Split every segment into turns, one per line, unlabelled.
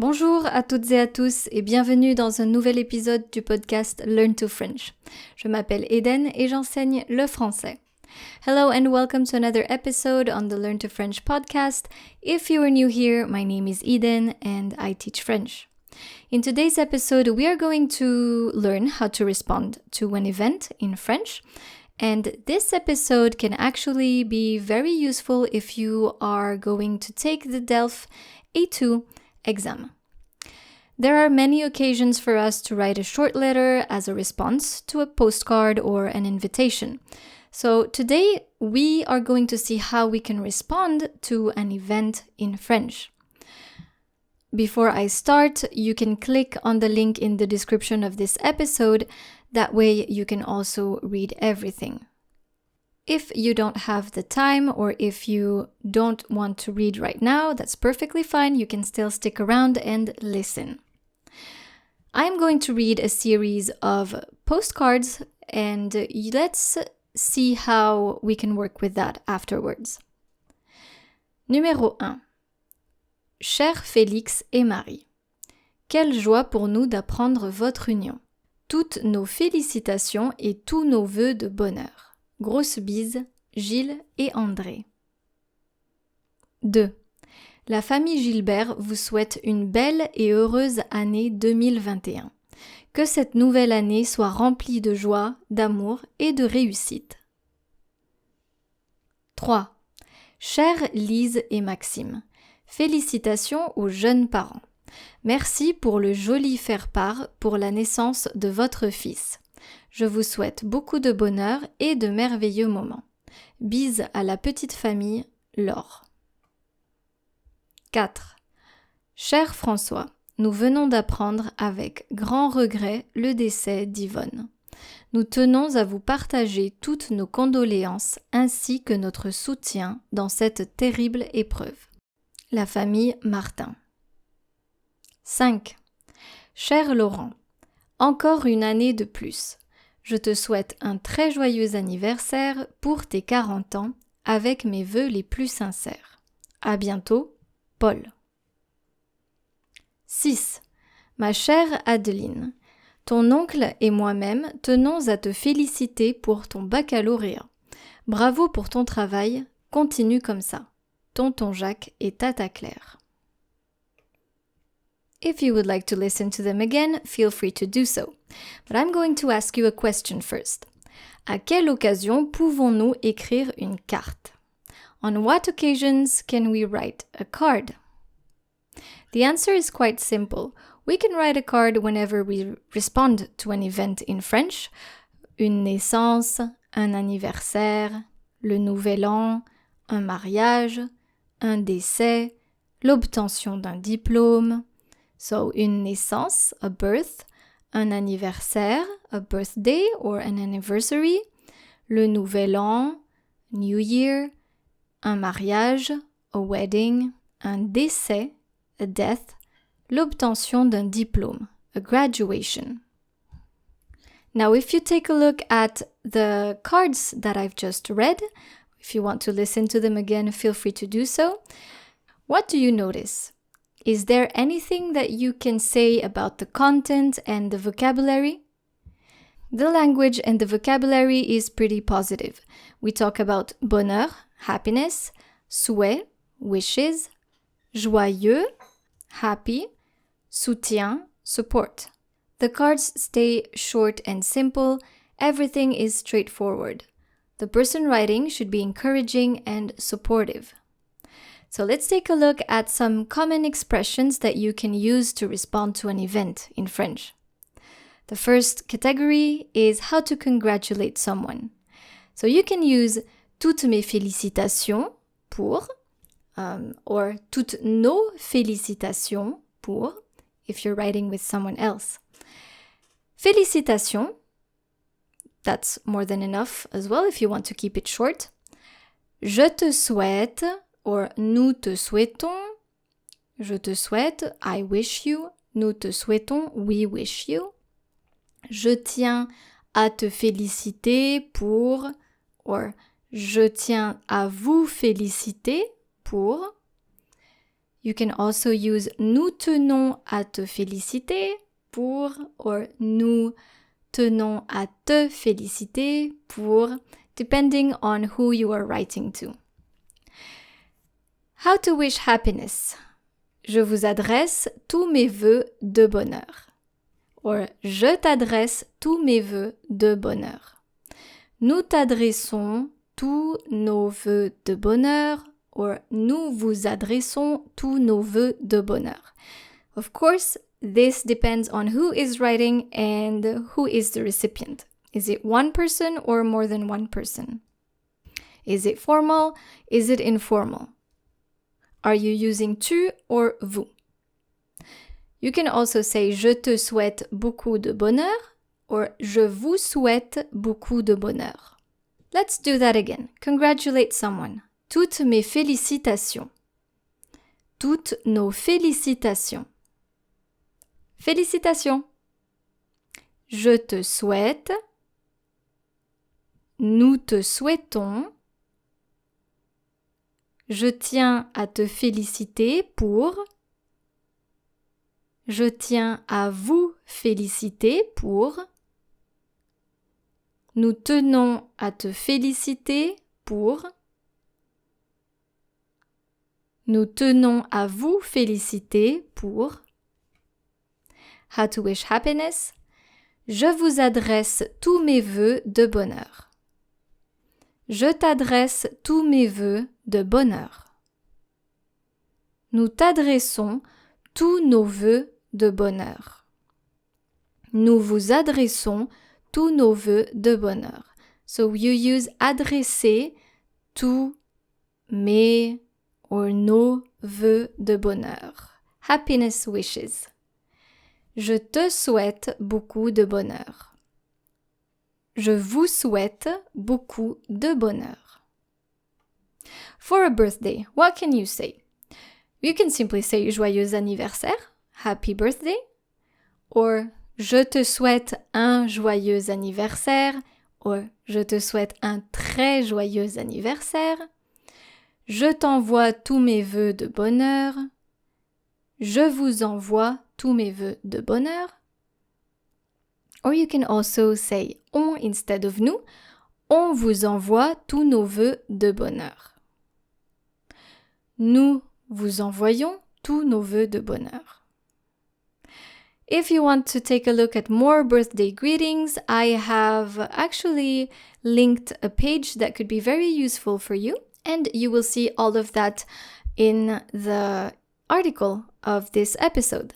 Bonjour à toutes et à tous et bienvenue dans un nouvel épisode du podcast Learn to French. Je m'appelle Eden et j'enseigne le français. Hello and welcome to another episode on the Learn to French podcast. If you are new here, my name is Eden and I teach French. In today's episode, we are going to learn how to respond to an event in French. And this episode can actually be very useful if you are going to take the DELF A2 exam. There are many occasions for us to write a short letter as a response to a postcard or an invitation. So today we are going to see how we can respond to an event in French. Before I start, you can click on the link in the description of this episode. That way you can also read everything. If you don't have the time or if you don't want to read right now, that's perfectly fine. You can still stick around and listen. I'm going to read a series of postcards and let's see how we can work with that afterwards. Numéro 1. Cher Félix et Marie, quelle joie pour nous d'apprendre votre union. Toutes nos félicitations et tous nos vœux de bonheur. Grosse bise, Gilles et André. 2. La famille Gilbert vous souhaite une belle et heureuse année 2021. Que cette nouvelle année soit remplie de joie, d'amour et de réussite. 3. Chères Lise et Maxime, félicitations aux jeunes parents. Merci pour le joli faire-part pour la naissance de votre fils. Je vous souhaite beaucoup de bonheur et de merveilleux moments. Bise à la petite famille, Laure. 4. Cher François, nous venons d'apprendre avec grand regret le décès d'Yvonne. Nous tenons à vous partager toutes nos condoléances ainsi que notre soutien dans cette terrible épreuve. La famille Martin. 5. Cher Laurent, encore une année de plus. Je te souhaite un très joyeux anniversaire pour tes 40 ans avec mes vœux les plus sincères. À bientôt, Paul. 6. Ma chère Adeline, ton oncle et moi-même tenons à te féliciter pour ton baccalauréat. Bravo pour ton travail, continue comme ça. Tonton Jacques et Tata Claire. If you would like to listen to them again, feel free to do so. But I'm going to ask you a question first. À quelle occasion pouvons-nous écrire une carte? On what occasions can we write a card? The answer is quite simple. We can write a card whenever we respond to an event in French. Une naissance, un anniversaire, le nouvel an, un mariage, un décès, l'obtention d'un diplôme. So, une naissance, a birth, un anniversaire, a birthday or an anniversary, le nouvel an, New Year, un mariage, a wedding, un décès, a death, l'obtention d'un diplôme, a graduation. Now, if you take a look at the cards that I've just read, if you want to listen to them again, feel free to do so. What do you notice? Is there anything that you can say about the content and the vocabulary? The language and the vocabulary is pretty positive. We talk about bonheur, happiness, souhait, wishes, joyeux, happy, soutien, support. The cards stay short and simple. Everything is straightforward. The person writing should be encouraging and supportive. So let's take a look at some common expressions that you can use to respond to an event in French. The first category is how to congratulate someone. So you can use toutes mes félicitations pour, or toutes nos félicitations pour, if you're writing with someone else. Félicitations, that's more than enough as well if you want to keep it short. Je te souhaite, or nous te souhaitons, je te souhaite, I wish you, nous te souhaitons, we wish you. Je tiens à te féliciter pour, or je tiens à vous féliciter pour. You can also use nous tenons à te féliciter pour, or nous tenons à te féliciter pour, depending on who you are writing to. How to wish happiness. Je vous adresse tous mes vœux de bonheur. Or, je t'adresse tous mes vœux de bonheur. Nous t'adressons tous nos vœux de bonheur. Or, nous vous adressons tous nos vœux de bonheur. Of course, this depends on who is writing and who is the recipient. Is it one person or more than one person? Is it formal? Is it informal? Are you using tu or vous? You can also say je te souhaite beaucoup de bonheur or je vous souhaite beaucoup de bonheur. Let's do that again. Congratulate someone. Toutes mes félicitations. Toutes nos félicitations. Félicitations. Je te souhaite. Nous te souhaitons. Je tiens à te féliciter pour. Je tiens à vous féliciter pour. Nous tenons à te féliciter pour. Nous tenons à vous féliciter pour. How to wish happiness. Je vous adresse tous mes vœux de bonheur. Je t'adresse tous mes vœux de bonheur. Nous t'adressons tous nos vœux de bonheur. Nous vous adressons tous nos vœux de bonheur. So you use adresser tous mes or nos vœux de bonheur. Happiness wishes. Je te souhaite beaucoup de bonheur. Je vous souhaite beaucoup de bonheur. For a birthday, what can you say? You can simply say joyeux anniversaire, happy birthday, or je te souhaite un joyeux anniversaire, or je te souhaite un très joyeux anniversaire. Je t'envoie tous mes vœux de bonheur. Je vous envoie tous mes vœux de bonheur. Or you can also say on instead of nous. On vous envoie tous nos vœux de bonheur. Nous vous envoyons tous nos vœux de bonheur. If you want to take a look at more birthday greetings, I have actually linked a page that could be very useful for you, and you will see all of that in the article of this episode.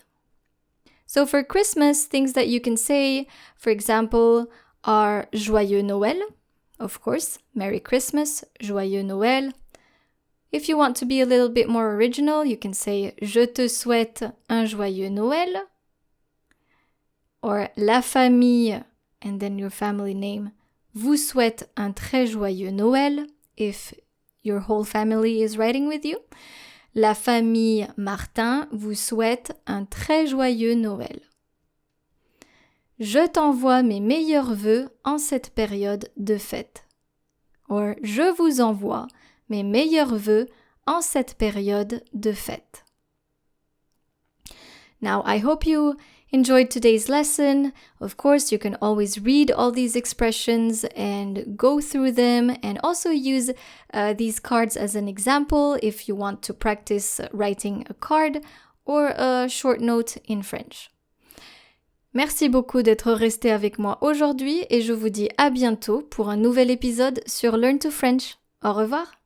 So for Christmas, things that you can say, for example, are Joyeux Noël, of course, Merry Christmas, Joyeux Noël. If you want to be a little bit more original, you can say Je te souhaite un joyeux Noël, or la famille, and then your family name, vous souhaite un très joyeux Noël, if your whole family is writing with you. La famille Martin vous souhaite un très joyeux Noël. Je t'envoie mes meilleurs vœux en cette période de fête. Or, je vous envoie mes meilleurs vœux en cette période de fête. Now, I hope you enjoyed today's lesson. Of course, you can always read all these expressions and go through them and also use these cards as an example if you want to practice writing a card or a short note in French. Merci beaucoup d'être resté avec moi aujourd'hui et je vous dis à bientôt pour un nouvel épisode sur Learn to French. Au revoir!